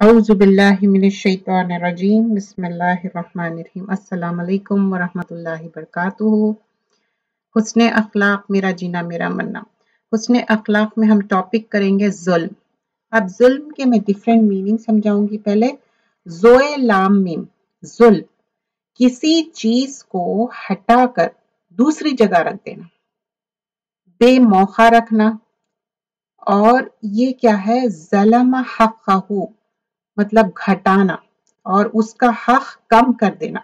औज़ु बिल्लाहि मिनश्शैतानिर्रजीम बिस्मिल्लाहिर्रहमानिर्रहीम अस्सलामु अलैकुम वरहमतुल्लाहि वबरकातुहू। हुस्ने अखलाक मेरा जीना मेरा मरना। हुस्ने अखलाक में हम टॉपिक करेंगे जुल्म। अब जुल्म के मैं डिफरेंट मीनिंग समझाऊंगी। पहले ज़ोए लाम मीम, जुल्म किसी चीज को हटाकर दूसरी जगह रख देना, बेमौखा रखना। और ये क्या है, ज़लम हक़हू मतलब घटाना और उसका हक कम कर देना।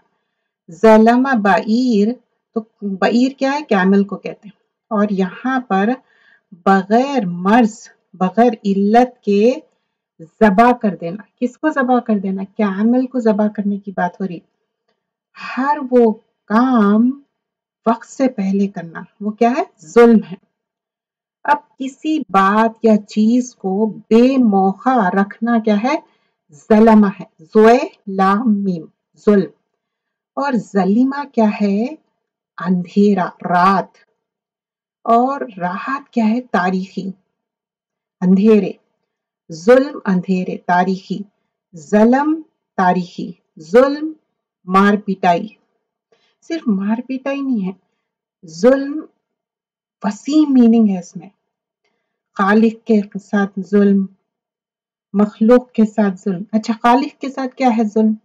ज़लम बईर, तो बईर क्या है, कैमल को कहते हैं। और यहाँ पर बगैर मर्ज, बगैर इल्लत के ज़बा कर देना। किसको ज़बा कर देना? कैमल को ज़बा करने की बात हो रही। हर वो काम वक्त से पहले करना, वो क्या है, जुल्म है। अब किसी बात या चीज को बेमौखा रखना क्या है, ज़लमा है। ज़ोए लाम मीम, जुल्म। और ज़लीमा क्या है, अंधेरा, रात। और राहत क्या है, तारीखी, अंधेरे। जुल्म अंधेरे, तारीखी। ज़लम तारीखी, जुल्म मार पिटाई। सिर्फ मार पिटाई नहीं है, जुल्म वसी मीनिंग है इसमें। खालिक के साथ जुल्म, मखलूक के साथ जुल्म। अच्छा, खालिक के साथ क्या है जुल्म?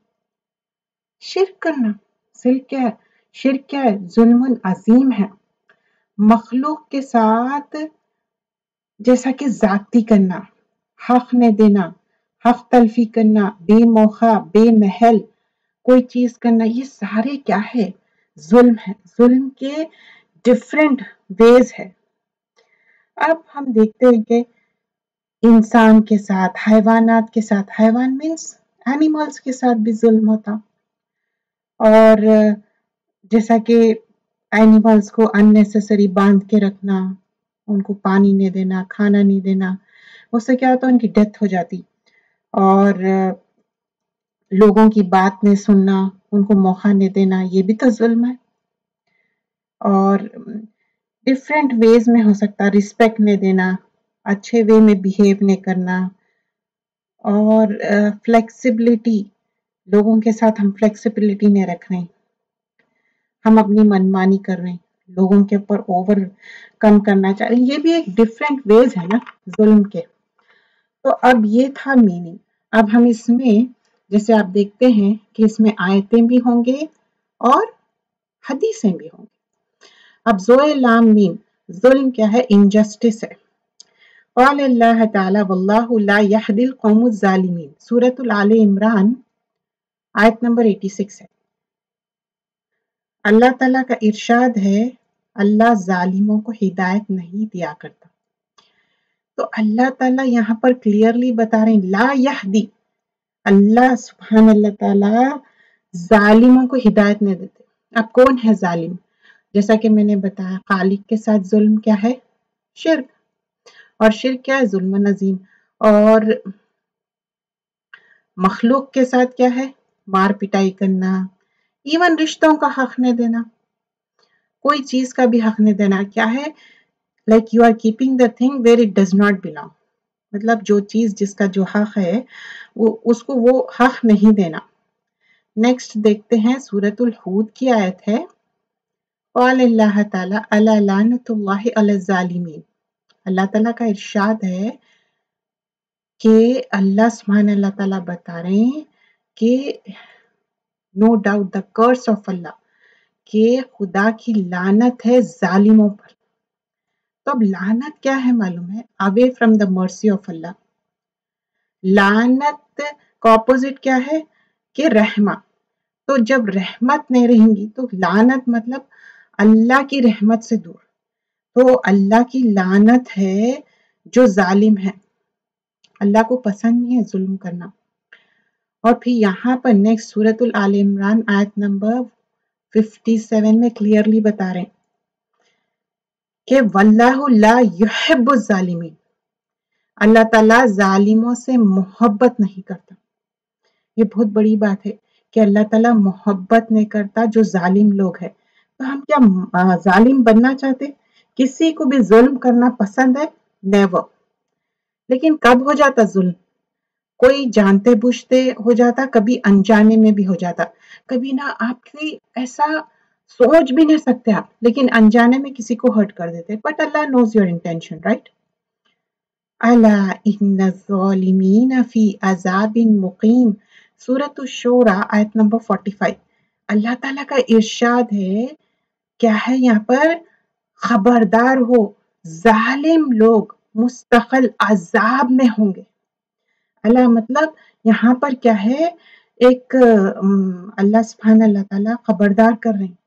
शिर्क करना। शिर्क क्या है? शिर्क क्या है? जुल्मुन अजीम है। मखलूक के साथ जैसा कि जाती करना, हक न देना, हक तलफी करना, बेमौखा, बेमहल कोई चीज करना, ये सारे क्या है, जुल्म है। जुल्म के डिफरेंट वेज है। अब हम देखते हैं कि इंसान के साथ, हैवानात के साथ, हैवान मीन्स एनिमल्स के साथ भी जुल्म होता। और जैसा कि एनिमल्स को अननेसेसरी बांध के रखना, उनको पानी नहीं देना, खाना नहीं देना, उससे क्या होता, उनकी डेथ हो जाती। और लोगों की बात नहीं सुनना, उनको मौका नहीं देना, ये भी तो जुल्म है। और डिफरेंट वेज में हो सकता, रिस्पेक्ट नहीं देना, अच्छे वे में बिहेव नहीं करना। और फ्लेक्सिबिलिटी, लोगों के साथ हम फ्लेक्सिबिलिटी नहीं रख रहे, हम अपनी मनमानी कर रहे हैं, लोगों के ऊपर ओवर कम करना चाह रहे हैं। ये भी एक डिफरेंट वेज है ना जुल्म के। तो अब ये था मीनिंग। अब हम इसमें जैसे आप देखते हैं कि इसमें आयतें भी होंगे और हदीसें भी होंगी। अब ज़ोए लाम मीम, जुल्म क्या है, इनजस्टिस है। क़ाल अल्लाह ताला वल्लाहु ला यहदिल क़ौमुज़ ज़ालिमीन, सूरतुल आले इमरान आयत नंबर 86 है। अल्लाह ताला का इरशाद है, अल्लाह जालिमों को हिदायत नहीं दिया करता। तो अल्लाह ताला यहाँ पर क्लियरली बता रहे हैं, ला यहदी, अल्लाह सुभान अल्लाह ताला जालिमों को हिदायत नहीं देते। अब कौन है जालिम? जैसा कि मैंने बताया, खालिक के साथ जुल्म क्या है, शिर्क। और शिर्क क्या है, जुल्म नजीम। और मखलूक के साथ क्या है, मार पिटाई करना, इवन रिश्तों का हक नहीं देना, कोई चीज का भी हक नहीं देना। क्या है, like you are keeping the thing where it does not belong, मतलब जो चीज जिसका जो हक है वो उसको वो हक नहीं देना। नेक्स्ट देखते हैं, सूरतुल हूद की आयत है, क़ाल अल्लाह ताला अला लानतुल्लाहि अला ज़ालिमीन। अल्लाह ताला का इरशाद है कि अल्लाह सुभान अल्लाह ताला बता रहे हैं कि no doubt the curse of Allah, कि खुदा की लानत है जालिमों पर। तो अब लानत क्या है मालूम है, away from the mercy of Allah. लानत का ऑपोजिट क्या है, कि रहमा। तो जब रहमत नहीं रहेंगी तो लानत मतलब अल्लाह की रहमत से दूर। तो अल्लाह की लानत है जो जालिम है, अल्लाह को पसंद नहीं है जुल्म करना। और फिर यहाँ पर नेक्स्ट सूरतुल आल इमरान आयत नंबर 57 में क्लियरली बता रहे हैं कि वल्लाहु ला युहिब्बुज ज़ालिमीन, अल्लाह ताला जालिमों से मोहब्बत नहीं करता। ये बहुत बड़ी बात है कि अल्लाह ताला मोहब्बत नहीं करता जो जालिम लोग है। तो हम क्या जालिम बनना चाहते? किसी को भी जुल्म करना पसंद है? नेवर। लेकिन कब हो जाता जुल्म? कोई जानते बूझते हो जाता, कभी अनजाने में भी हो जाता। कभी ना आपकी ऐसा सोच भी नहीं सकते आप, लेकिन अनजाने में किसी को हर्ट कर देते, but Allah knows your intention, right. अला इन्ना ज़ालिमीना फी अज़ाबिन मुक़ीम, सूरत अश-शूरा आयत नंबर 45। अल्लाह ताला का इरशाद है, क्या है यहाँ पर, खबरदार हो, जालिम लोग मुस्तकिल अजाब में होंगे। अल्लाह मतलब यहाँ पर क्या है, एक अल्लाह सुब्हान अल्लाह ताला खबरदार कर रहे हैं,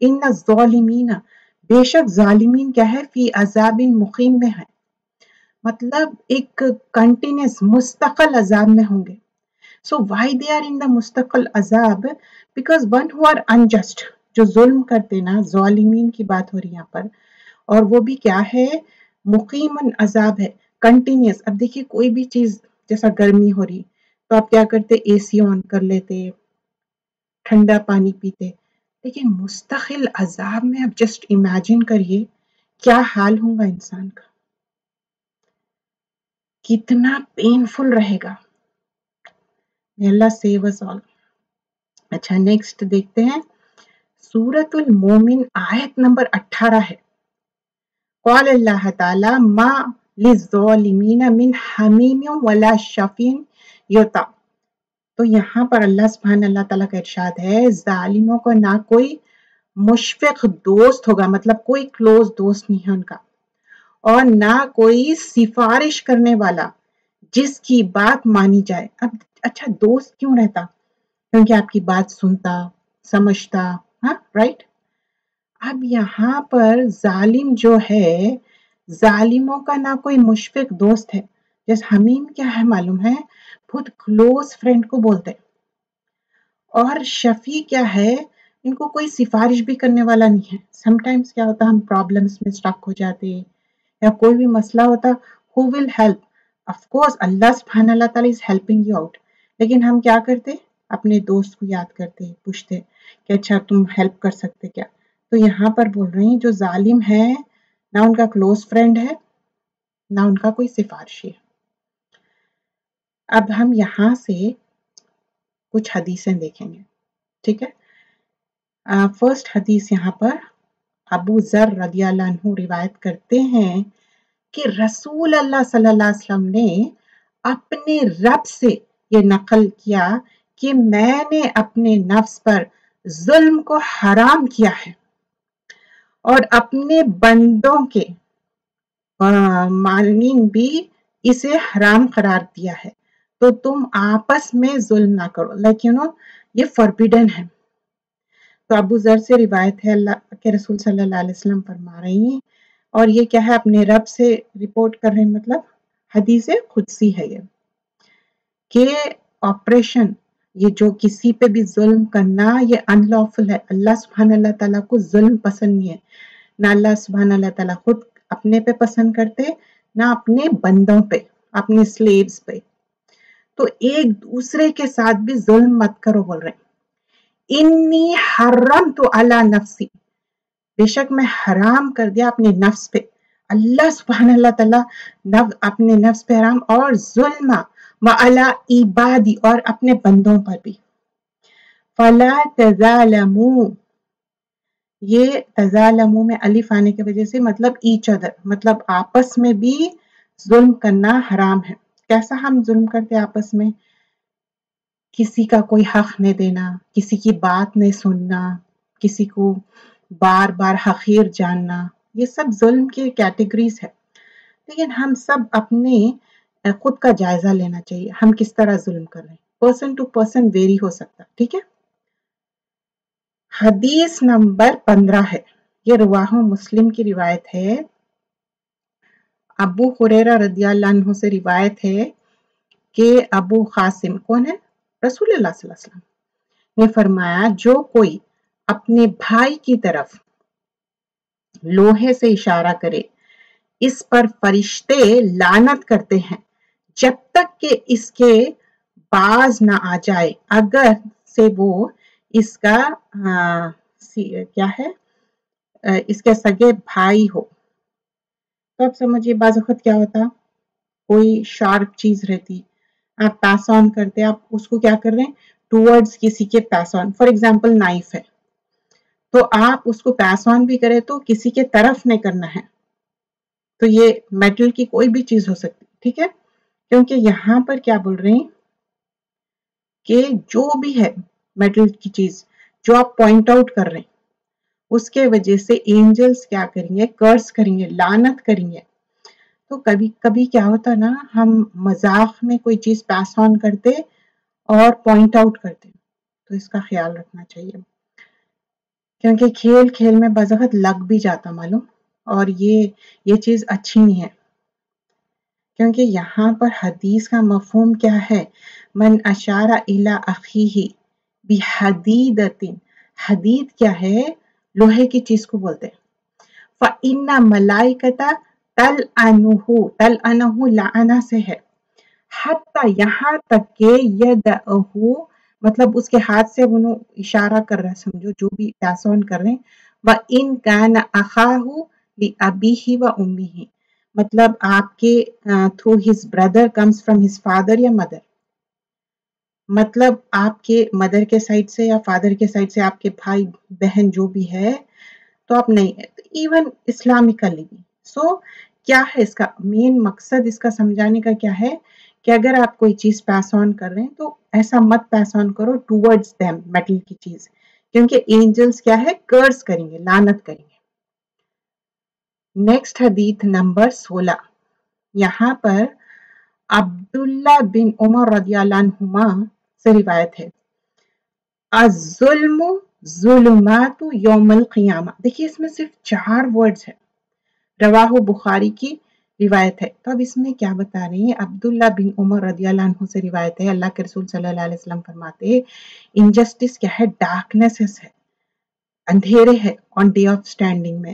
इन्ना ज़ालिमीना, बेशक जालिमीन क्या है, फी अजाबिन मुक़ीम में है, मतलब एक कंटिन्यूस मुस्तकिल अजाब में होंगे। So why they are in the मुस्तकिल अजाब? Because one who are unjust, जो जुल्म करते ना, ज़ालिमीन की बात हो रही है यहाँ पर, और वो भी क्या है, मुकीमन अजाब है, कंटिन्यूस। अब देखिए कोई भी चीज, जैसा गर्मी हो रही तो आप क्या करते, एसी ऑन कर लेते, ठंडा पानी पीते, लेकिन मुस्तकिल अजाब में आप जस्ट इमेजिन करिए क्या हाल होगा इंसान का, कितना पेनफुल रहेगा। अल्लाह सेव अस ऑल। अच्छा नेक्स्ट देखते हैं, सूरतुल मोमिन आयत नंबर 18 है। क़ाल अल्लाह ताला मा लिज़्ज़ालिमीन मिन हमीम वला शफ़ीन युता। तो यहाँ पर अल्लाह सुब्हान अल्लाह ताला का इरशाद है, जालिमों को ना कोई मुशफ़िक़ दोस्त होगा, मतलब कोई क्लोज दोस्त नहीं है उनका, और ना कोई सिफारिश करने वाला जिसकी बात मानी जाए। अब अच्छा दोस्त क्यों रहता, क्योंकि आपकी बात सुनता, समझता, हाँ राइट। अब यहाँ पर जालिम जो है, जालिमों का ना कोई मुशफिक दोस्त है। जैसे हमीम क्या है मालूम है, बहुत क्लोज फ्रेंड को बोलते हैं। और शफी क्या है, इनको कोई सिफारिश भी करने वाला नहीं है। समटाइम्स क्या होता है, हम प्रॉब्लम्स में स्टक हो जाते हैं या कोई भी मसला होता, who will help, of course Allah सुब्हान अल्लाह ताला इज हेल्पिंग यू आउट, लेकिन हम क्या करते, अपने दोस्त को याद करते, पूछते कि अच्छा तुम हेल्प कर सकते क्या। तो यहाँ पर बोल रही हैं जो जालिम है, ना उनका क्लोज फ्रेंड है, ना उनका कोई सिफारिशी है। अब हम यहाँ से कुछ हदीसें देखेंगे, ठीक है। फर्स्ट हदीस यहाँ पर अबू ज़र रदियल्लाहु अन्हु रिवायत करते हैं कि रसूल अल्लाह सल्लल्लाहु अलैहि वसल्लम ने अपने रब से ये नकल किया कि मैंने अपने नफ्स पर जुल्म को हराम किया है और अपने बंदों के मालिन भी इसे हराम करार दिया है, तो तुम आपस में जुल्म ना करो, लाइक यू नो ये फॉरबिडन है। तो अबू ज़र से रिवायत है, अल्लाह के रसूल सल्लल्लाहु अलैहि वसल्लम फरमा रही हैं, और ये क्या है, अपने रब से रिपोर्ट कर रहे हैं, मतलब हदीस खुदसी है ये, कि ऑपरेशन, ये जो किसी पे भी जुल्म करना ये अनलॉफुल है। अल्लाह सुब्हान अल्लाह ताला को जुल्म पसंद नहीं है, ना अल्लाह सुब्हान अल्लाह ताला खुद अपने पे पसंद करते, ना अपने बंदों पे, अपने स्लेव्स पे। तो एक दूसरे के साथ भी जुल्म मत करो, बोल रहे हैं। इन्नी हर्रम तो अला नफ्सी, बेशक मैं हराम कर दिया अपने नफ्स पे, अल्लाह सुब्हान अल्लाह ताला अपने नफ्स पे हराम, और जुल्मा व अला इबादी, और अपने बंदों पर भी। फला तज़ालमू, ये तज़ालमू में अलिफ आने की वजह से मतलब ईच अदर, मतलब आपस में भी जुल्म करना हराम है। कैसा हम जुल्म करते आपस में, किसी का कोई हक नहीं देना, किसी की बात नहीं सुनना, किसी को बार बार हकीर जानना, ये सब जुल्म की कैटेगरीज है। लेकिन हम सब अपने खुद का जायजा लेना चाहिए, हम किस तरह जुल्म कर रहे हैं। पर्सन टू पर्सन वेरी हो सकता, ठीक है। हदीस नंबर 15 है, ये रवाहु मुस्लिम की रिवायत है। अबू हुरैरा रदियल्लाहु अन्हु से रिवायत है कि अबू कासिम कौन है, रसूलुल्लाह सल्लल्लाहु अलैहि वसल्लम ने फरमाया, जो कोई अपने भाई की तरफ लोहे से इशारा करे, इस पर फरिश्ते लानत करते हैं जब तक कि इसके बाज ना आ जाए, अगर से वो इसका क्या है, इसके सगे भाई हो। तो अब समझिए बाज़ वक़्त क्या होता, कोई शार्प चीज रहती, آپ pass on کرتے ہیں, آپ اس کو کیا کر رہے ہیں, towards کسی کے pass on. For example knife ہے, تو آپ اس کو pass on بھی کریں تو کسی کے طرف نہیں کرنا ہے. تو یہ میٹل کی کوئی بھی چیز ہو سکتی, ٹھیک ہے, کیونکہ یہاں پر کیا بول رہے ہیں کہ جو بھی ہے میٹل کی چیز جو آپ پوائنٹ آؤٹ کر رہے ہیں, اس کے وجہ سے اینجلز کیا کریں گے, کرس کریں گے, لعنت کریں گے. تو کبھی کبھی کیا ہوتا نا, ہم مذاق میں کوئی چیز پاس آن کرتے اور پوائنٹ آؤٹ کرتے, تو اس کا خیال رکھنا چاہیے, کیونکہ کھیل کھیل میں بعض وقت لگ بھی جاتا معلوم, اور یہ چیز اچھی نہیں ہے. کیونکہ یہاں پر حدیث کا مفہوم کیا ہے, من اشار الی اخیہ بحدیدۃ, حدید کیا ہے, لوہے کی چیز کو بولتے ہیں. فإن ملائکۃ تلعنہ, تلعنہ لعنہ سے ہے, حتی یہاں تک کہ یدعہ, مطلب اس کے ہاتھ سے انہوں اشارہ کر رہا ہے, سمجھو جو بھی پاس آن کر رہے ہیں. وَإِن كَانَ أَخَاهُ لِأَبِيهِ وَأُمِّهِ, مطلب آپ کے through his brother comes from his father یا mother, مطلب آپ کے مدر کے سائڈ سے یا فادر کے سائڈ سے آپ کے بھائی بہن جو بھی ہے, تو آپ نہیں, ایون اسلامکلی بھی. سو کیا ہے اس کا مین مقصد, اس کا سمجھانے کا کیا ہے کہ اگر آپ کوئی چیز پاس آن کر رہے ہیں تو ایسا مت پاس آن کرو ٹوورڈز دیم, میٹل کی چیز, کیونکہ اینجلز کیا ہے, کرس کریں گے, لعنت کریں گے. نیکسٹ حدیث نمبر 16, یہاں پر عبداللہ بن عمر رضی اللہ عنہما سے روایت ہے, الظلم ظلمات یوم القیامہ. دیکھیے اس میں صرف 4 ورڈز ہیں, رواہ بخاری کی روایت ہے. تو اب اس میں کیا بتا رہے ہیں, عبداللہ بن عمر رضی اللہ عنہ سے روایت ہے, اللہ کے رسول صلی اللہ علیہ وسلم فرماتے, انجسٹس کیا ہے, ڈارکنیس ہے, اندھیرے ہے آن ڈے آف اسٹینڈنگ میں.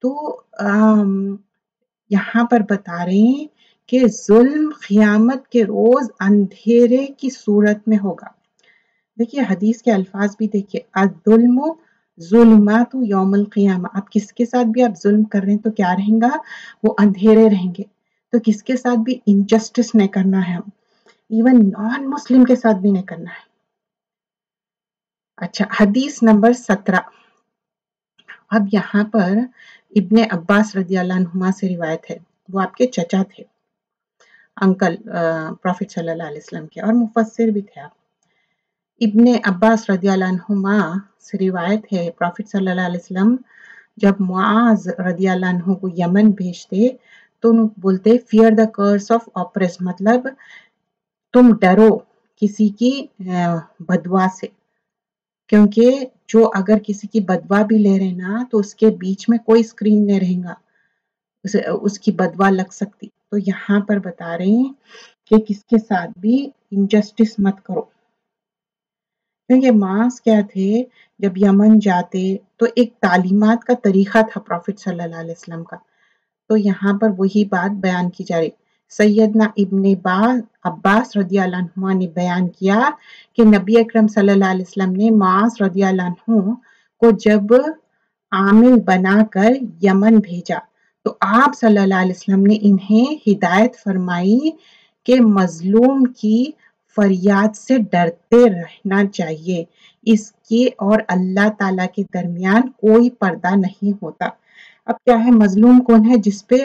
تو یہاں پر بتا رہے ہیں کہ ظلم قیامت کے روز اندھیرے کی صورت میں ہوگا. دیکھیے حدیث کے الفاظ بھی دیکھیے, الظلم ظلمات یوم القیامہ, آپ کس کے ساتھ بھی آپ ظلم کر رہے ہیں تو کیا رہیں گا, وہ اندھیرے رہیں گے. تو کس کے ساتھ بھی انجسٹس نہیں کرنا ہے, ہم ایون نان مسلم کے ساتھ بھی نہیں کرنا ہے. اچھا, حدیث نمبر 17, اب یہاں پر ابن عباس رضی اللہ عنہما سے روایت ہے, وہ آپ کے چچا تھے, انکل پروفٹ صلی اللہ علیہ وسلم کے, اور مفسر بھی تھے آپ. ابن عباس رضی اللہ عنہما سے روایت ہے, پروفٹ صلی اللہ علیہ وسلم جب معاذ رضی اللہ عنہ کو یمن بھیجتے تو انہوں بولتے فیئر دا کرس آف آپریس, مطلب تم ڈرو کسی کی بدوا سے, کیونکہ جو اگر کسی کی بدوا بھی لے رہے نا تو اس کے بیچ میں کوئی اسکرین نہیں رہے گا, اس کی بدوا لگ سکتی. تو یہاں پر بتا رہے ہیں کہ کس کے ساتھ بھی انجسٹس مت کرو, کیونکہ ماس کیا تھے, جب یمن جاتے تو ایک تعلیمات کا طریقہ تھا پروفٹ صلی اللہ علیہ وسلم کا. تو یہاں پر وہی بات بیان کی جا رہی. سیدنا ابن عباس رضی اللہ عنہ نے بیان کیا کہ نبی اکرم صلی اللہ علیہ وسلم نے معاذ رضی اللہ عنہ کو جب عامل بنا کر یمن بھیجا تو آپ صلی اللہ علیہ وسلم نے انہیں ہدایت فرمائی کہ مظلوم کی فریاد سے ڈرتے رہنا چاہیے, اس کے اور اللہ تعالیٰ کے درمیان کوئی پردہ نہیں ہوتا. اب کیا ہے, مظلوم کون ہے, جس پہ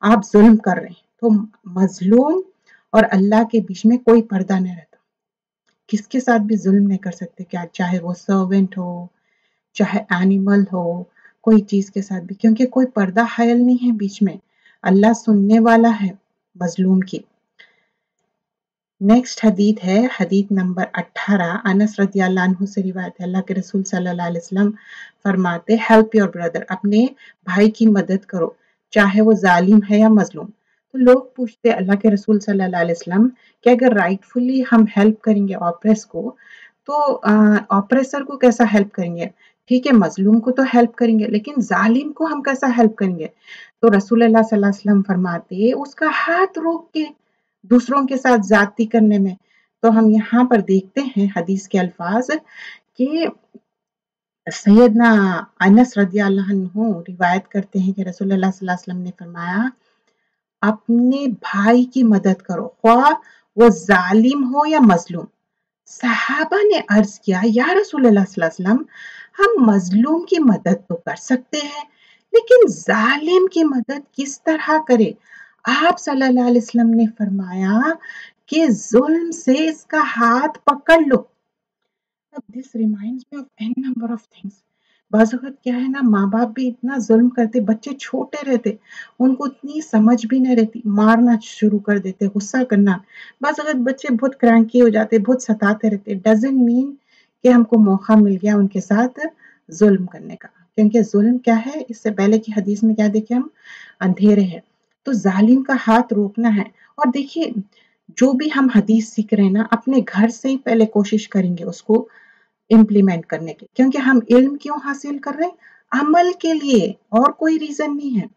آپ ظلم کر رہے ہیں, تو مظلوم اور اللہ کے بیچ میں کوئی پردہ نہیں رہتا, کس کے ساتھ بھی ظلم نہیں کر سکتے, کیا چاہے وہ سرونٹ ہو, چاہے اینیمل ہو, کوئی چیز کے ساتھ بھی, کیونکہ کوئی پردہ حائل نہیں ہے بیچ میں, اللہ سننے والا ہے مظلوم کی. نیکسٹ حدیث ہے حدیث نمبر 18, انس رضی اللہ عنہ سے روایت ہے, اللہ کے رسول صلی اللہ علیہ وسلم فرماتے ہیلپ یور بردر, اپنے بھائی کی مدد کرو چاہے وہ ظالم ہے یا مظلوم. تو لوگ پوچھتے اللہ کے رسول صلی اللہ علیہ وسلم کہ اگر رائٹ فلی ہم ہیلپ کریں گے آپریس کو تو آپریسر کو کیسا ہیلپ کریں گے, ٹھیک ہے مظلوم کو تو ہیلپ کریں گے لیکن ظالم کو ہم کیسا ہیلپ کریں گے. تو رسول اللہ صلی اللہ علیہ وسلم فرماتے اس کا ہاتھ روک کے دوسروں کے ساتھ زیادتی کرنے میں. تو ہم یہاں پر دیکھتے ہیں حدیث کے الفاظ کہ سیدنا انس رضی اللہ عنہ روایت کرتے ہیں کہ رسول اللہ صلی اللہ علیہ وسلم نے فرمایا اپنے بھائی کی مدد کرو, خواہ वो जालिम हो या मजलूम। सहाबा ने अर्ज किया, या रसूलल्लाह सल्लल्लाहु अलैहि वसल्लम, हम मजलूम की मदद तो कर सकते हैं, लेकिन जालिम की मदद किस तरह करें? आप सल्लल्लाहु अलैहि वसल्लम ने फरमाया कि जुल्म से इसका हाथ पकड़ लो। अब this reminds me of an number of things. बाज़ वक़्त क्या है ना, माँ-बाप भी इतना ज़ुल्म करते, बच्चे छोटे रहते, उनको उतनी समझ भी नहीं रहती, मारना शुरू कर देते, गुस्सा करना। बाज़ वक़्त बच्चे बहुत क्रैंकी हो जाते, बहुत सताते रहते। डज़न्ट मीन कि हमको मौका मिल गया उनके साथ ज़ुल्म करने का। क्योंकि ज़ुल्म क्या है, इससे पहले की हदीस में क्या देखे हम, अंधेरे है। तो ज़ालिम का हाथ रोकना है। और देखिए, जो भी हम हदीस सीख रहे हैं ना, अपने घर से ही पहले कोशिश करेंगे उसको इम्प्लीमेंट करने की, क्योंकि हम इल्म क्यों हासिल कर रहे हैं? अमल के लिए, और कोई रीजन नहीं है।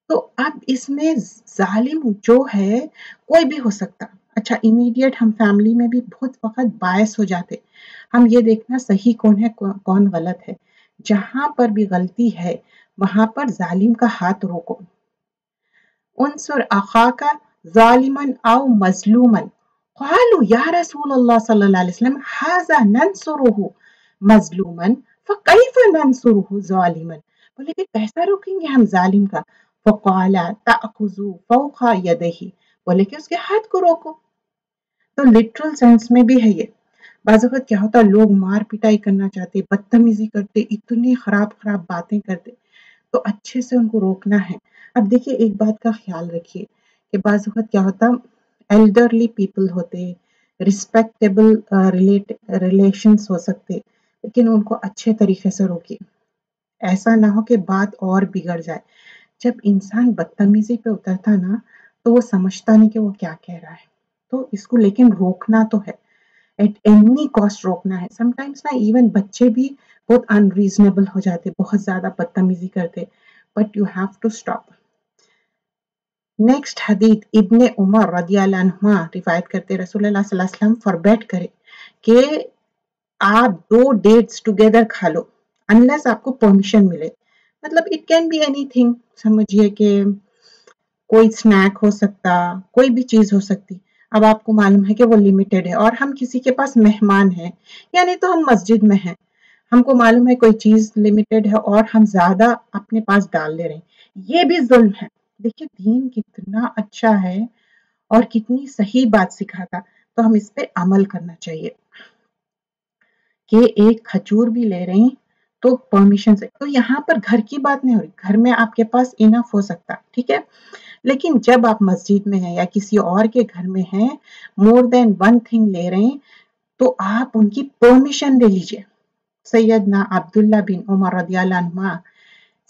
तो अब इसमें जालिम जो है कोई भी हो सकता। अच्छा, इमीडिएट हम फैमिली में भी बहुत वक्त बायस हो जाते, हम ये देखना सही कौन है कौन गलत है। जहां पर भी गलती है वहां पर जालिम का हाथ रोको। उनसुर अखाका जालिमन औ मजलूमन, क़ालू या रसूलल्लाह सल्लल्लाहु अलैहि वसल्लम हाज़ा नंसुरुहु मजलूमन फ़कैफ़ नंसुरुहु ज़ालिमन। बोले कि कैसा रोकेंगे हम जालिम का? फ़क़ाला तअख़ुज़ू फ़ौक़ यदैहि, बोले कि उसके हाथ को रोको। तो लिटरल सेंस में भी है ये। बाज़ वक़्त क्या होता है, लोग मार पिटाई करना चाहते, बदतमीजी करते, इतनी खराब खराब बातें करते, तो अच्छे से उनको रोकना है। अब देखिए, एक बात का ख्याल रखिए कि बाज़ वक़्त क्या होता, एल्डरली पीपल होते, रिस्पेक्टेबल रिलेशंस हो सकते, लेकिन उनको अच्छे तरीके से रोकिए। ऐसा ना हो कि बात और बिगड़ जाए। जब इंसान बदतमीजी पे उतरता ना, तो वो समझता नहीं कि वो क्या कह रहा है। तो इसको लेकिन रोकना तो है, एट एनी कॉस्ट रोकना है। समटाइम्स ना इवन बच्चे भी बहुत अनरीजनेबल हो जाते, बहुत ज्यादा बदतमीजी करते, but you have to stop. Next हदीस इब्ने उमर रदियल्लाहु अन्हुमा रिवायत करते, रसूलुल्लाह सल्लल्लाहु अलैहि वसल्लम फॉरबेट करे कि आप 2 डेट्स टुगेदर खा लो अनलेस आपको परमिशन मिले। मतलब इट कैन बी एनीथिंग, समझिए कि कोई स्नैक हो सकता, कोई भी चीज हो सकती। अब आपको मालूम है कि वो लिमिटेड है और हम किसी के पास मेहमान हैं, यानी तो हम मस्जिद में हैं, हमको मालूम है कोई चीज लिमिटेड है और हम ज्यादा अपने पास डाल ले रहे हैं, ये भी जुल्म है। देखिए, दीन कितना अच्छा है और कितनी सही बात सिखाता, तो हम इस पे अमल करना चाहिए कि एक खजूर भी ले रहे हैं तो परमिशन से। तो यहाँ पर घर की बात नहीं हो रही, घर में आपके पास इनफ हो सकता, ठीक है। लेकिन जब आप मस्जिद में हैं या किसी और के घर में हैं, मोर देन वन थिंग ले रहे हैं, तो आप उनकी परमिशन ले लीजिए। सैयदना अब्दुल्ला बिन उमर रदियल्लाहु अन्हुमा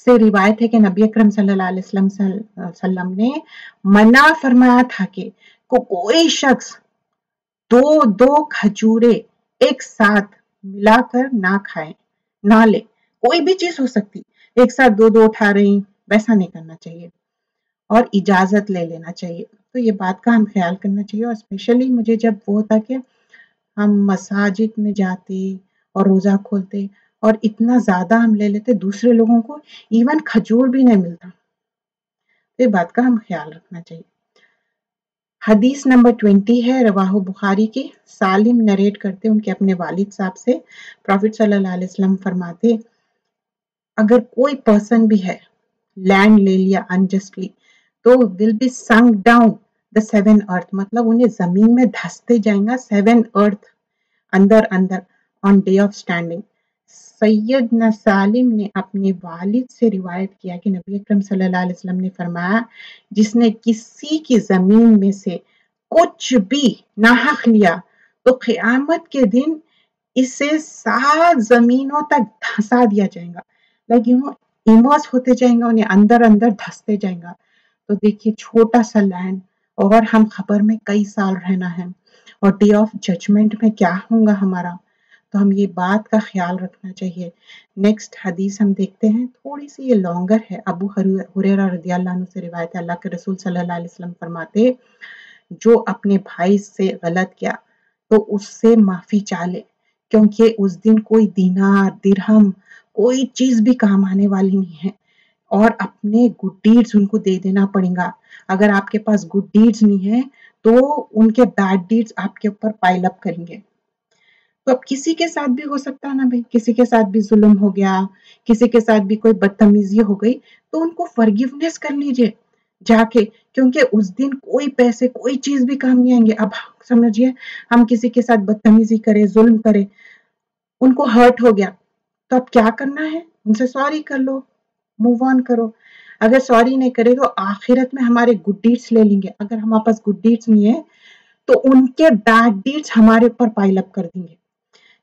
से रिवायत है कि नबी अकरम सल्लल्लाहु अलैहि वसल्लम ने मना फरमाया था कि कोई शख्स दो दो खजूरे एक साथ मिलाकर ना खाए, ना ले। कोई भी चीज हो सकती, एक साथ दो दो उठा रही, वैसा नहीं करना चाहिए और इजाजत ले लेना चाहिए। तो ये बात का हम ख्याल करना चाहिए। और स्पेशली मुझे जब वो होता कि हम मसाजिद में जाते और रोजा खोलते और इतना ज्यादा हम ले लेते, दूसरे लोगों को इवन खजूर भी नहीं मिलता, तो ये बात का हम ख्याल रखना चाहिए। हदीस नंबर 20 है, रवाहु बुखारी की। सालिम नरेट करते उनके अपने वालिद साहब से, प्रॉफिट सल्लल्लाहु अलैहि वसल्लम फरमाते, अगर कोई पर्सन भी है लैंड ले लिया अनजस्टली, तो will be sunk down the 7 अर्थ, मतलब उन्हें जमीन में धंसते जाएगा 7 अर्थ अंदर अंदर ऑन डे ऑफ स्टैंडिंग। सैयदना सालिम ने अपने वालिद से रिवायत किया कि नबी अकरम सल्लल्लाहु अलैहि वसल्लम ने फरमाया, जिसने किसी की जमीन में से कुछ भी नाहक लिया, तो क़यामत के दिन इसे 7 जमीनों तक धंसा दिया जाएगा। लाइक इमर्स होते जाएंगे, उन्हें अंदर अंदर धंसते जाएगा। तो देखिए, छोटा सा लैंड और हम खबर में कई साल रहना है, और डे ऑफ जजमेंट में क्या होगा हमारा, तो हम ये बात का ख्याल रखना चाहिए। नेक्स्ट हदीस हम देखते हैं, थोड़ी सी ये लॉन्गर है। अबू हुरैरा रदियल्लाहु अन्हु से रिवायत है, अल्लाह के रसूल सल्लल्लाहु अलैहि वसल्लम फरमाते, जो अपने भाई से गलत किया तो उससे माफी चाहे, क्योंकि उस दिन कोई दिनार दिरहम कोई चीज भी काम आने वाली नहीं है, और अपने गुड डीड्स उनको दे देना पड़ेगा। अगर आपके पास गुड डीड्स नहीं है تو ان کے بیڈ ڈیڈز آپ کے اوپر پائل اپ کریں گے. تو اب کسی کے ساتھ بھی ہو سکتا ہے نا بھائی، کسی کے ساتھ بھی ظلم ہو گیا، کسی کے ساتھ بھی کوئی بدتمیزی ہو گئی، تو ان کو فرگیونیس کر لیجئے جا کے، کیونکہ اس دن کوئی پیسے کوئی چیز بھی کام نہیں آئیں گے. اب سمجھیے ہم کسی کے ساتھ بدتمیزی کرے، ظلم کرے، ان کو ہرٹ ہو گیا، تو اب کیا کرنا ہے؟ ان سے سوری کر لو، موو آن کرو. اگر سوری نہیں کرے تو آخرت میں ہمارے گڈ ڈیڈس لے لیں گے. اگر ہمارے پاس گڈ ڈیڈس نہیں ہے تو ان کے بیڈ ڈیڈس ہمارے اوپر پائل اپ کر دیں گے.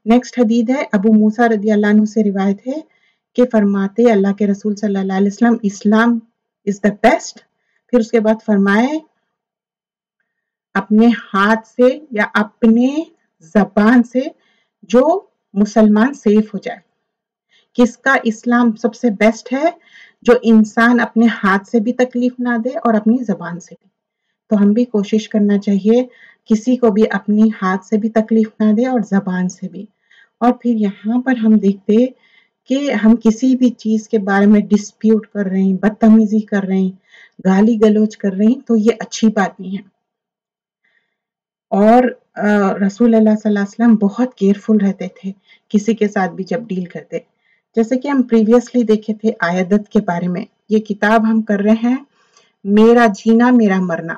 نیکسٹ حدیث ہے، ابو موسیٰ رضی اللہ عنہ سے روایت ہے کہ فرماتے اللہ کے رسول صلی اللہ علیہ وسلم، اسلام از دا بیسٹ. پھر اس کے بعد فرمائے اپنے ہاتھ سے یا اپنے زبان سے جو مسلمان سیف ہو جائے. کس کا اسلام سب سے بیسٹ ہے؟ جو انسان اپنے ہاتھ سے بھی تکلیف نہ دے اور اپنی زبان سے بھی. تو ہم بھی کوشش کرنا چاہیے کسی کو بھی اپنی ہاتھ سے بھی تکلیف نہ دے اور زبان سے بھی. اور پھر یہاں پر ہم دیکھتے کہ ہم کسی بھی چیز کے بارے میں ڈسپیوٹ کر رہے ہیں، بدتمیزی کر رہے ہیں، گالی گلوچ کر رہے ہیں، تو یہ اچھی بات نہیں ہے. اور رسول اللہ صلی اللہ علیہ وسلم بہت کیئرفل رہتے تھے کسی کے ساتھ بھی جب ڈیل کرتے. جیسے کہ ہم پریویسلی دیکھے تھے عیادت کے بارے میں، یہ کتاب ہم کر رہے ہیں میرا جینا میرا مرنا.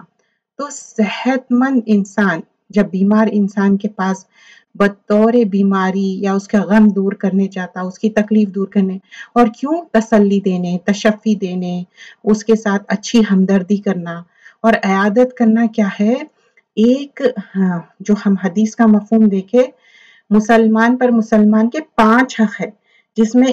تو صحت مند انسان جب بیمار انسان کے پاس بطور بیماری یا اس کا غم دور کرنے جاتا، اس کی تکلیف دور کرنے، اور کیوں تسلی دینے، تشفی دینے، اس کے ساتھ اچھی ہمدردی کرنا اور عیادت کرنا کیا ہے؟ ایک جو ہم حدیث کا مفہوم دیکھے، مسلمان پر مسلمان کے 5 حق ہے، جس میں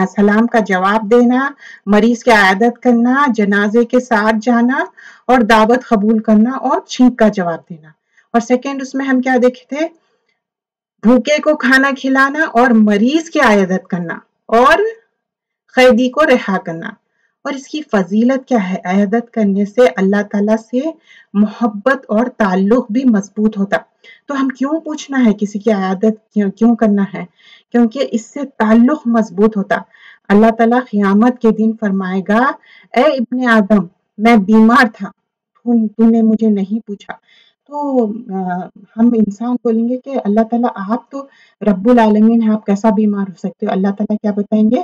سلام کا جواب دینا، مریض کی عیادت کرنا، جنازے کے ساتھ جانا اور دعوت قبول کرنا اور چھینک کا جواب دینا. اور سیکنڈ اس میں ہم کیا دیکھے تھے؟ بھوکے کو کھانا کھلانا اور مریض کی عیادت کرنا اور قیدی کو رہا کرنا. اور اس کی فضیلت کیا ہے؟ عیادت کرنے سے اللہ تعالیٰ سے محبت اور تعلق بھی مضبوط ہوتا. تو ہم کیوں پوچھنا ہے کسی کی عیادت کیوں کرنا ہے؟ کیونکہ اس سے تعلق مضبوط ہوتا. اللہ تعالیٰ قیامت کے دن فرمائے گا، اے ابن آدم میں بیمار تھا، تو نے مجھے نہیں پوچھا. تو ہم انسان بولیں گے کہ اللہ تعالیٰ آپ تو رب العالمین ہیں، آپ کیسا بیمار ہو سکتے ہو؟ اللہ تعالیٰ کیا بتائیں گے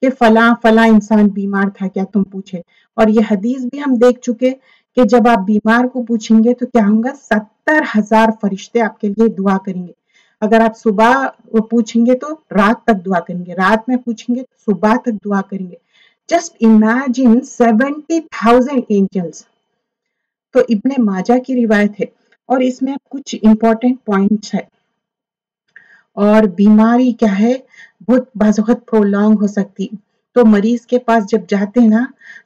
کہ فلاں فلاں انسان بیمار تھا، کیا تم پوچھے؟ اور یہ حدیث بھی ہم دیکھ چکے کہ جب آپ بیمار کو پوچھیں گے تو کیا ہوں گا؟ 70,000 فرشتے آپ کے لیے دعا کریں گے. اگر آپ صبح پوچھیں گے تو رات تک دعا کریں گے، رات میں پوچھیں گے تو صبح تک دعا کریں گے. Just imagine 70,000 angels. تو ابن ماجہ کی روایت ہے اور اس میں کچھ امپورٹنٹ پوائنٹس ہے. اور بیماری کیا ہے؟ بہت بعض وقت پرولونگ ہو سکتی. تو مریض کے پاس جب جاتے نا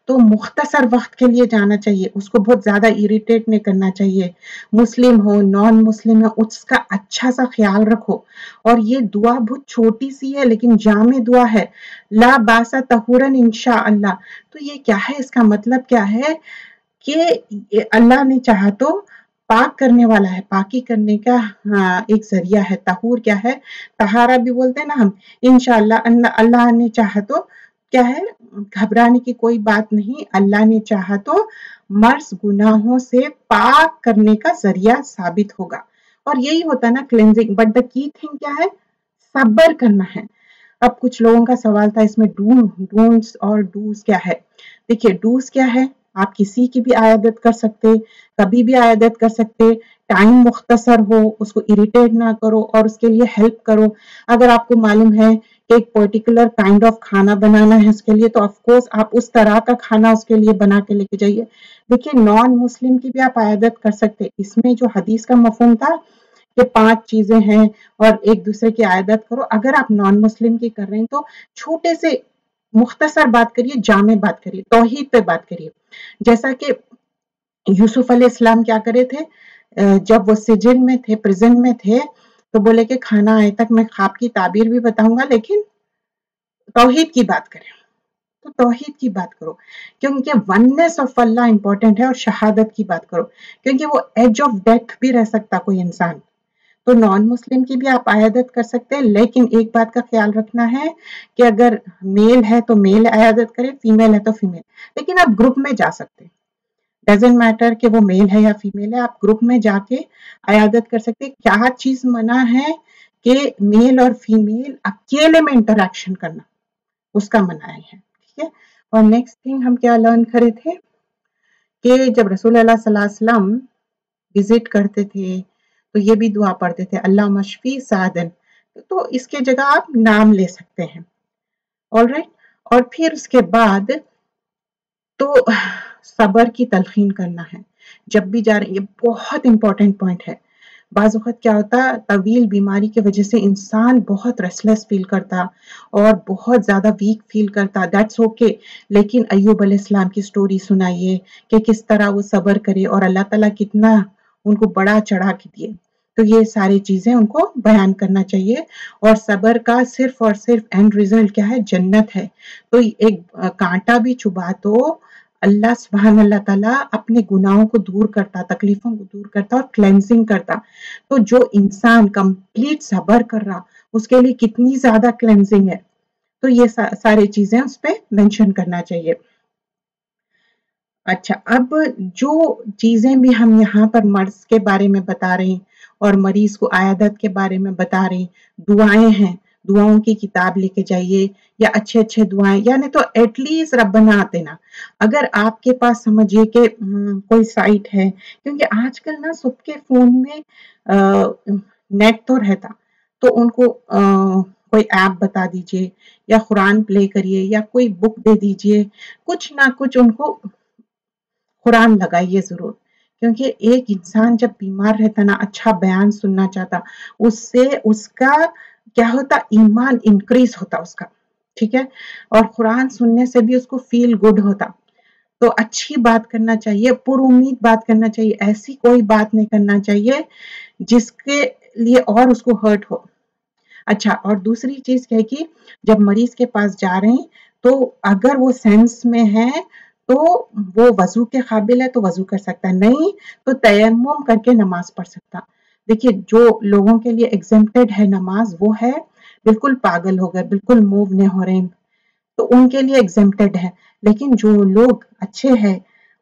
تو مختصر وقت کے لیے جانا چاہیے، اس کو بہت زیادہ اریٹیٹ نہیں کرنا چاہیے. مسلم ہو نان مسلم ہو اس کا اچھا سا خیال رکھو. اور یہ دعا بہت چھوٹی سی ہے لیکن جامع دعا ہے، لا باسا طہورن انشاءاللہ. تو یہ کیا ہے؟ اس کا مطلب کیا ہے کہ اللہ نے چاہا تو پاک کرنے والا ہے، پاکی کرنے کا ایک ذریعہ ہے. طہور کیا ہے؟ طہارہ بھی بولتے ہیں نا ہم. انشاءاللہ اللہ نے چاہا تو کیا ہے؟ گھبرانے کی کوئی بات نہیں. اللہ نے چاہا تو مرض گناہوں سے پاک کرنے کا ذریعہ ثابت ہوگا. اور یہی ہوتا ہے نا کلینزنگ. بٹ دا کی تھنگ کیا ہے؟ صبر کرنا ہے. اب کچھ لوگوں کا سوال تھا اس میں ڈونٹس اور ڈوز کیا ہے. دیکھیے ڈوز کیا ہے؟ آپ کسی کی بھی عیادت کر سکتے، کبھی بھی عیادت کر سکتے، ٹائم مختصر ہو، اس کو اریٹیٹ نہ کرو اور اس کے لیے ہیلپ کرو. اگر آپ کو معلوم ہے کہ ایک پرٹیکولر کائنڈ آف کھانا بنانا ہے اس کے لیے تو آف کورس آپ اس طرح کا کھانا اس کے لیے بنا کے لے کے جائیے. دیکھیے نان مسلم کی بھی آپ عیادت کر سکتے. اس میں جو حدیث کا مفہوم تھا کہ 5 چیزیں ہیں اور ایک دوسرے کی عیادت کرو. اگر آپ نان مسلم کی کر رہے ہیں تو چھوٹے سے مختصر بات کریے، جامع بات کریے، توحید پہ بات کریے. جیسا کہ یوسف علیہ السلام کیا کرے تھے جب وہ سجن میں تھے، پریزن میں تھے، تو بولے کہ کھانا آئے تک میں خواب کی تعبیر بھی بتاؤں گا لیکن توحید کی بات کریں. تو توحید کی بات کرو کیونکہ وننس آف اللہ امپورٹنٹ ہے، اور شہادت کی بات کرو کیونکہ وہ ایج آف ڈیتھ بھی رہ سکتا کوئی انسان. تو نان مسلم کی بھی آپ عیادت کر سکتے ہیں لیکن ایک بات کا خیال رکھنا ہے کہ اگر میل ہے تو میل عیادت کرے، فیمیل ہے تو فیمیل. لیکن آپ گروپ میں جا سکتے. डजेंट मैटर कि वो मेल है या फीमेल है, आप ग्रुप में जाके अयादत कर सकते हैं। क्या चीज मना है कि मेल और फीमेल अकेले में इंटरेक्शन करना, उसका मना है, ठीक है। और नेक्स्ट थिंग हम क्या लर्न करे थे कि जब रसूल अल्लाह सल्लल्लाहु अलैहि वसल्लम विजिट करते थे तो ये भी दुआ पढ़ते थे, अल्लाह मशफी सादन, तो इसके जगह आप नाम ले सकते हैं। ऑलराइट, और फिर उसके बाद तो सबर की तलकीन करना है जब भी जा रहे हैं, ये बहुत इंपॉर्टेंट पॉइंट है। बाज़ वक़्त क्या होता है, तवील बीमारी की वजह से इंसान बहुत रेस्टलेस फील करता और बहुत ज़्यादा वीक फील करता, दैट्स ओके। लेकिन अय्यूब अलैहिस्सलाम की स्टोरी सुनाइए कि किस तरह वो सब्र करे और अल्लाह ताला कितना उनको बड़ा चढ़ा के दिए। तो ये सारी चीज़ें उनको बयान करना चाहिए, और सब्र का सिर्फ़ और सिर्फ़ एंड रिज़ल्ट क्या है, जन्नत है। तो एक काँटा भी चुभा तो अल्लाह सुब्हान अल्लाह ताला अपने गुनाहों को दूर करता, तकलीफों को दूर करता और क्लेंजिंग करता। तो जो इंसान कंप्लीट सब्र कर रहा, उसके लिए कितनी ज्यादा क्लेंजिंग है। तो ये सारी चीजें उस पे मेंशन करना चाहिए। अच्छा, अब जो चीजें भी हम यहाँ पर मर्ज के बारे में बता रहे हैं और मरीज को आयादत के बारे में बता रहे हैं, दुआएं हैं, दुआओं की किताब लेके जाइए या अच्छे अच्छे दुआएं, यानी तो एटलीस्ट रब्बना आतिना। अगर आपके पास समझिए कि कोई साइट है, क्योंकि आजकल ना सबके फोन में नेट तो रहता, तो उनको कोई ऐप बता दीजिए या कुरान प्ले करिए या कोई बुक दे दीजिए, कुछ ना कुछ उनको कुरान लगाइए जरूर। क्योंकि एक इंसान जब बीमार रहता ना, अच्छा बयान सुनना चाहता, उससे उसका क्या होता, ईमान इंक्रीज होता उसका, ठीक है। और कुरान सुनने से भी उसको फील गुड होता। तो अच्छी बात करना चाहिए, पुरुम्मीद बात करना चाहिए, ऐसी कोई बात नहीं करना चाहिए जिसके लिए और उसको हर्ट हो। अच्छा, और दूसरी चीज क्या है कि जब मरीज के पास जा रहे हैं तो अगर वो सेंस में है तो वो वजू के काबिल है तो वजू कर सकता है, नहीं तो तयम्मुम करके नमाज पढ़ सकता। देखिए, जो लोगों के लिए एग्जेम्प्टेड है नमाज, वो है बिल्कुल पागल हो गए, बिल्कुल मूव नहीं हो रहे, तो उनके लिए एग्जेम्प्टेड है। लेकिन जो लोग अच्छे हैं,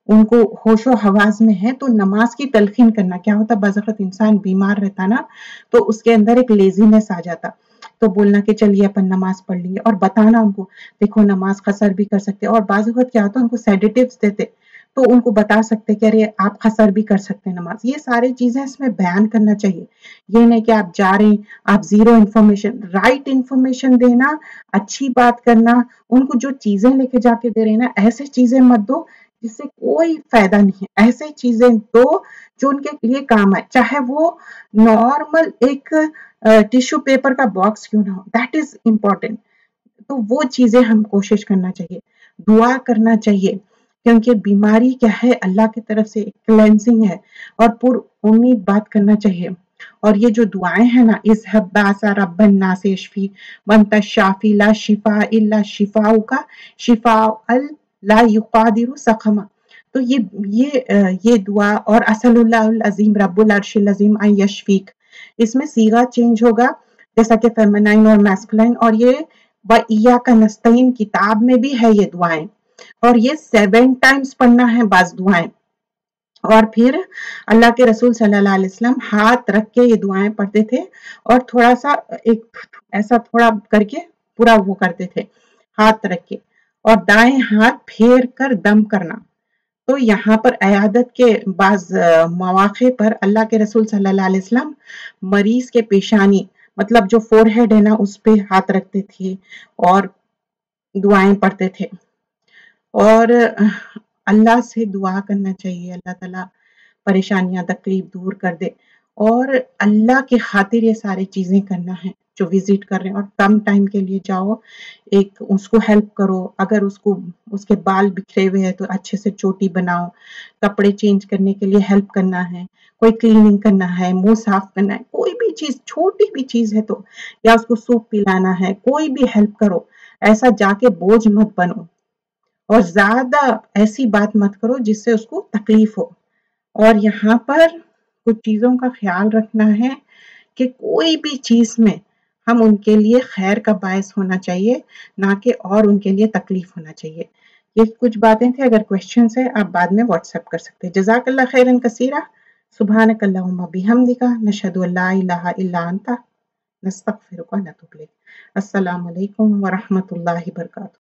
उनको होशो हवास में है, तो नमाज की तलकीन करना क्या होता, बज़अफ़त इंसान बीमार रहता ना, तो उसके अंदर एक लेजीनेस आ जाता। तो बोलना कि चलिए अपन नमाज पढ़ लेंगे, और बताना उनको देखो नमाज कसर भी कर सकते हैं। और बाज़ वक़्त क्या होता है, उनको सेडेटिव्स देते, तो उनको बता सकते कि अरे आप कसर भी कर सकते हैं नमाज। ये सारी चीजें इसमें बयान करना चाहिए। ये नहीं कि आप जा रहे हैं, आप जीरो इन्फॉर्मेशन, राइट इन्फॉर्मेशन देना, अच्छी बात करना, उनको जो चीजें लेके जाके दे रहे हैं ना, ऐसे चीजें मत दो जिससे कोई फायदा नहीं है। ऐसे चीजें दो जो उनके लिए काम आए, चाहे वो नॉर्मल एक टिश्यू पेपर का बॉक्स क्यों ना हो, दैट इज इम्पोर्टेंट। तो वो चीजें हम कोशिश करना चाहिए, दुआ करना चाहिए, क्योंकि बीमारी क्या है, अल्लाह की तरफ से क्लेंजिंग है, और पुर उम्मीद बात करना चाहिए। और ये जो दुआएं हैं ना, इस हब्बासा रब्बन नासेशफी वंत शाफी ला शिफा इल्ला शिफाउ का शिफा अल ला युकादिरु सखमा। तो ये दुआ, और असलुल्लाहुल अजीम रब्बुल अर्शिल अजीम अन यशफीक, इसमें सीगा चेंज होगा जैसा कि फेमिनाइन और मैस्कुलाइन, और ये व इया का नस्तईन किताब में भी है ये दुआएं, और ये 7 टाइम्स पढ़ना है बाज दुआएं। और फिर अल्लाह के रसूल सल्लल्लाहु अलैहि वसल्लम हाथ रख के ये दुआएं पढ़ते थे, और थोड़ा सा एक ऐसा थोड़ा करके पूरा वो करते थे हाथ रख के, और दाएं हाथ फेर कर दम करना। तो यहाँ पर अयादत के बाज मौके पर अल्लाह के रसूल सल्लल्लाहु अलैहि वसल्लम मरीज के पेशानी, मतलब जो फोरहेड है ना, उस पे हाथ रखते थे और दुआएं पढ़ते थे। और अल्लाह से दुआ करना चाहिए, अल्लाह ताला परेशानियां तकलीफ दूर कर दे, और अल्लाह के खातिर ये सारी चीजें करना है जो विजिट कर रहे हैं। और कम टाइम के लिए जाओ, एक उसको हेल्प करो, अगर उसको उसके बाल बिखरे हुए हैं तो अच्छे से चोटी बनाओ, कपड़े चेंज करने के लिए हेल्प करना है, कोई क्लीनिंग करना है, मुंह साफ करना है, कोई भी चीज, छोटी भी चीज है तो, या उसको सूप पिलाना है, कोई भी हेल्प करो। ऐसा जाके बोझ मत बनो, और ज्यादा ऐसी बात मत करो जिससे उसको तकलीफ हो। और यहाँ पर कुछ चीजों का ख्याल रखना है कि कोई भी चीज में हम उनके लिए खैर का बायस होना चाहिए, ना कि और उनके लिए तकलीफ होना चाहिए। یہ کچھ باتیں تھے، اگر کویشچنز ہے آپ بعد میں واٹس ایپ کر سکتے ہیں۔ جزاک اللہ خیرن کثیرہ، سبحانک اللہم بحمدک، نشہد ان لا الہ الا انت، نستغفرک و نتوب الیک۔ السلام علیکم ورحمۃ اللہ وبرکاتہ۔